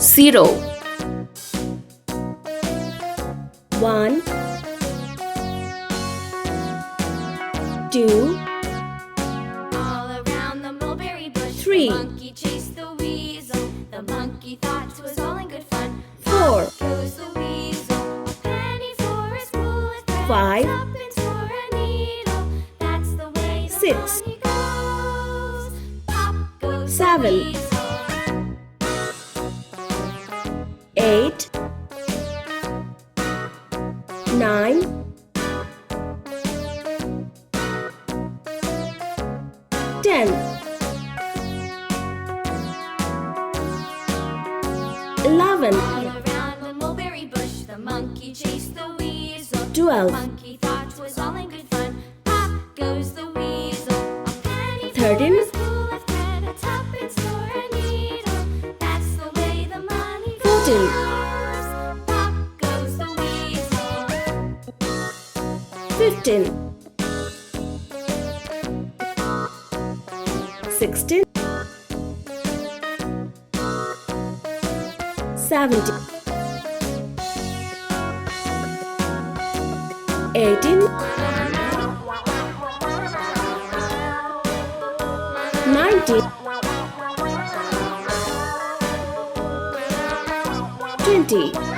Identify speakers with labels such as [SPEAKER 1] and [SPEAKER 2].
[SPEAKER 1] 0. 1, 2,
[SPEAKER 2] All around the mulberry bush,
[SPEAKER 1] 3.
[SPEAKER 2] the monkey chased the weasel. The monkey thought it was all in good fun.
[SPEAKER 1] 4,
[SPEAKER 2] Goes the weasel, a penny for a spool of thread,
[SPEAKER 1] 5,
[SPEAKER 2] tuppence for a needle. That's the way the
[SPEAKER 1] 6,
[SPEAKER 2] money goes. Pop goes
[SPEAKER 1] 7,
[SPEAKER 2] the weasel.
[SPEAKER 1] 8, 9, 10, 11,
[SPEAKER 2] All around the mulberry bush, the monkey chased the weasel.
[SPEAKER 1] 12,
[SPEAKER 2] The monkey thought it was all in good fun. Pop goes the weasel, a penny
[SPEAKER 1] 13,
[SPEAKER 2] for a spool of thread, a tuppence for a needle. That's the way the money
[SPEAKER 1] 14,
[SPEAKER 2] goes. Pop goes the weasel.
[SPEAKER 1] 15, 16, 17, 18, 19, 20.